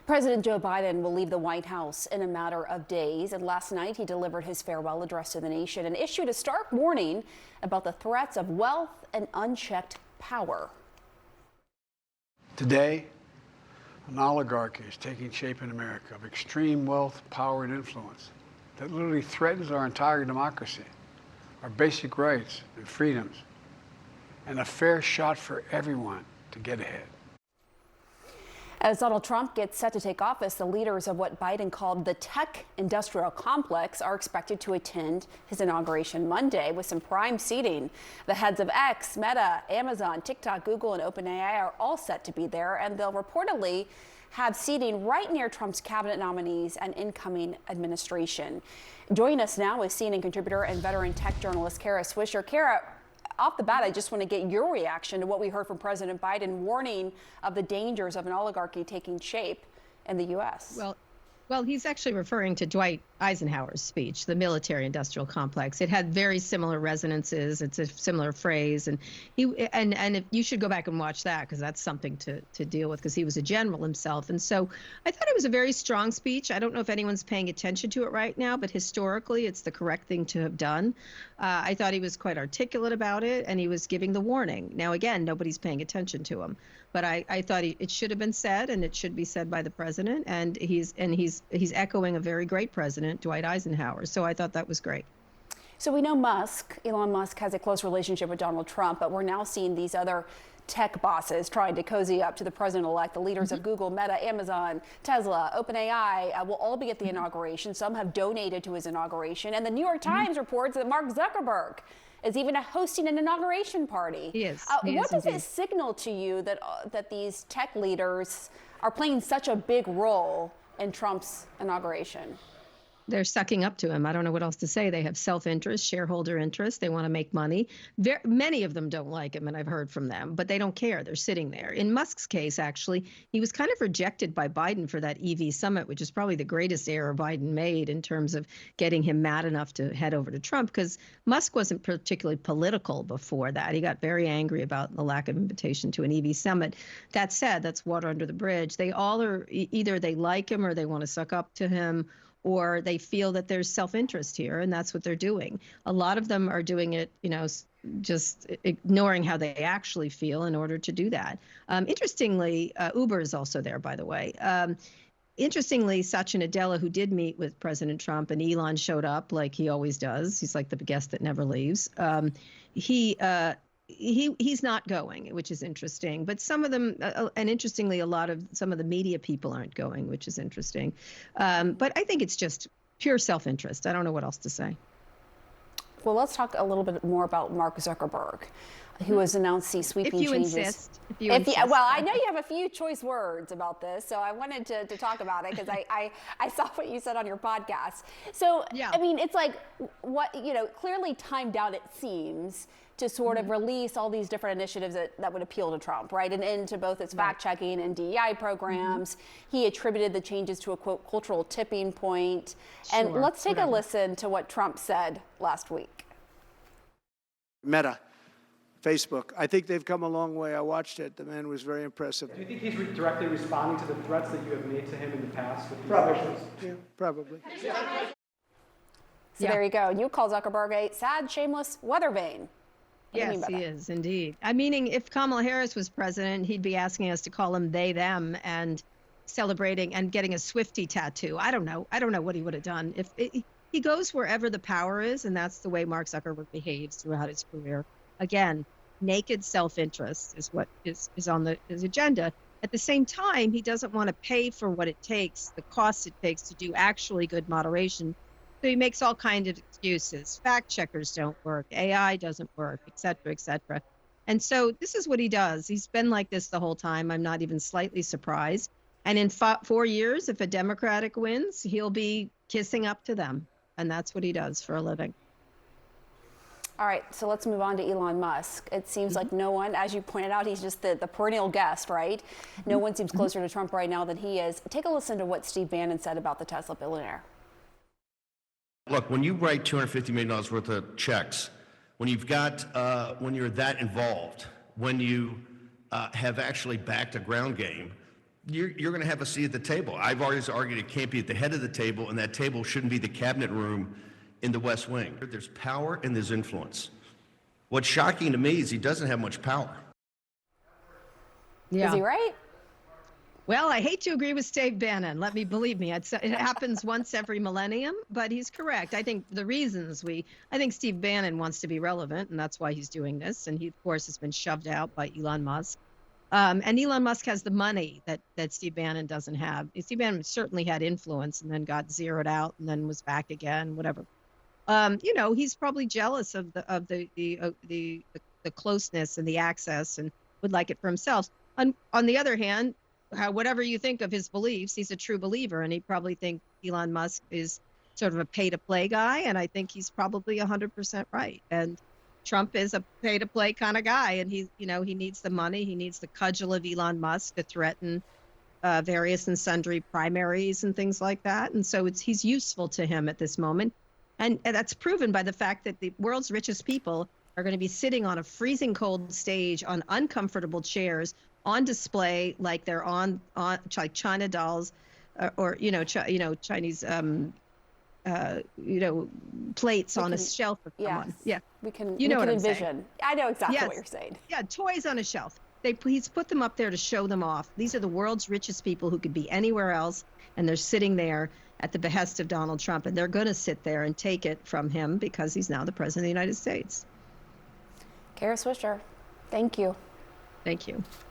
President Joe Biden will leave the White House in a matter of days, and last night he delivered his farewell address to the nation and issued a stark warning about the threats of wealth and unchecked power. Today, an oligarchy is taking shape in America of extreme wealth, power, and influence that literally threatens our entire democracy, our basic rights and freedoms, and a fair shot for everyone to get ahead. As Donald Trump gets set to take office, the leaders of what Biden called the tech industrial complex are expected to attend his inauguration Monday with some prime seating. The heads of X, Meta, Amazon, TikTok, Google, and OpenAI are all set to be there, and they'll reportedly have seating right near Trump's cabinet nominees and incoming administration. Joining us now is CNN contributor and veteran tech journalist Kara Swisher. Kara, off the bat, I just want to get your reaction to what we heard from President Biden warning of the dangers of an oligarchy taking shape in the U.S. Well, he's actually referring to Dwight Eisenhower's speech, the military-industrial complex. It had very similar resonances. It's a similar phrase, and if you should go back and watch that because that's something to deal with because he was a general himself. And so I thought it was a very strong speech. I don't know if anyone's paying attention to it right now, but historically, it's the correct thing to have done. I thought he was quite articulate about it, and he was giving the warning. Now, again, nobody's paying attention to him. But I thought it should have been said, and it should be said by the president. And he's echoing a very great president, Dwight Eisenhower. So I thought that was great. So we know Elon Musk has a close relationship with Donald Trump, but we're now seeing these other tech bosses trying to cozy up to the president-elect. The leaders of Google, Meta, Amazon, Tesla, OpenAI will all be at the inauguration. Some have donated to his inauguration. And the New York Times reports that Mark Zuckerberg is even hosting an inauguration party. He is. What does it signal to you that these tech leaders are playing such a big role in Trump's inauguration? They're sucking up to him. I don't know what else to say. They have self-interest, shareholder interest. They want to make money. Many of them don't like him, and I've heard from them, but they don't care. They're sitting there. In Musk's case, actually, he was kind of rejected by Biden for that EV summit, which is probably the greatest error Biden made in terms of getting him mad enough to head over to Trump, because Musk wasn't particularly political before that. He got very angry about the lack of invitation to an EV summit. That said, that's water under the bridge. They all are either they like him or they want to suck up to him, or they feel that there's self-interest here, and that's what they're doing. A lot of them are doing it, just ignoring how they actually feel in order to do that. Interestingly, Uber is also there, by the way. Interestingly, Satya Nadella, who did meet with President Trump, and Elon showed up like he always does. He's like the guest that never leaves. He's not going, which is interesting. But some of them, and interestingly, some of the media people aren't going, which is interesting. But I think it's just pure self-interest. I don't know what else to say. Well, let's talk a little bit more about Mark Zuckerberg, who has announced these sweeping changes. If you insist. Well, I know you have a few choice words about this, so I wanted to talk about it because I saw what you said on your podcast. So, yeah. I mean, it's like, clearly timed out, it seems, to sort of release all these different initiatives that would appeal to Trump, right? And into both its fact-checking and DEI programs. He attributed the changes to a, quote, cultural tipping point. Sure, and let's take a listen to what Trump said last week. Meta, Facebook, I think they've come a long way. I watched it. The man was very impressive. Do you think he's directly responding to the threats that you have made to him in the past? With these Probably. Yeah, probably. So there you go. You call Zuckerberg a sad, shameless weather vane. Yes, he is, indeed. Meaning, if Kamala Harris was president, he'd be asking us to call him they, them, and celebrating and getting a Swiftie tattoo. I don't know what he would have done. He goes wherever the power is, and that's the way Mark Zuckerberg behaves throughout his career. Again, naked self-interest is what is on his agenda. At the same time, he doesn't want to pay for what it takes, the cost it takes to do actually good moderation. So he makes all kinds of excuses. Fact checkers don't work. AI doesn't work, et cetera, et cetera. And so this is what he does. He's been like this the whole time. I'm not even slightly surprised. And in 4 years, if a Democratic wins, he'll be kissing up to them. And that's what he does for a living. All right, so let's move on to Elon Musk. It seems like no one, as you pointed out, he's just the perennial guest, right? No one seems closer to Trump right now than he is. Take a listen to what Steve Bannon said about the Tesla billionaire. Look, when you write $250 million worth of checks, when you're that involved, when you have actually backed a ground game, you're going to have a seat at the table. I've always argued it can't be at the head of the table, and that table shouldn't be the cabinet room in the West Wing. There's power and there's influence. What's shocking to me is he doesn't have much power. Yeah. Is he right? Well, I hate to agree with Steve Bannon. Believe me, it happens once every millennium, but he's correct. I think I think Steve Bannon wants to be relevant, and that's why he's doing this. And he, of course, has been shoved out by Elon Musk. And Elon Musk has the money that Steve Bannon doesn't have. Steve Bannon certainly had influence and then got zeroed out and then was back again, whatever. He's probably jealous of the closeness and the access and would like it for himself. On the other hand, whatever you think of his beliefs, he's a true believer, and he probably thinks Elon Musk is sort of a pay-to-play guy, and I think he's probably 100% right. And Trump is a pay-to-play kind of guy, and he needs the money, he needs the cudgel of Elon Musk to threaten various and sundry primaries and things like that, and so he's useful to him at this moment, and that's proven by the fact that the world's richest people are going to be sitting on a freezing cold stage on uncomfortable chairs on display like they're on like China dolls or Chinese plates on a shelf of someone. Yes. We can what I'm envision. saying. I know exactly Yes. what you're saying. Yeah, toys on a shelf. He's put them up there to show them off. These are the world's richest people who could be anywhere else, and they're sitting there at the behest of Donald Trump, and they're going to sit there and take it from him because he's now the president of the United States. Kara Swisher, thank you. Thank you.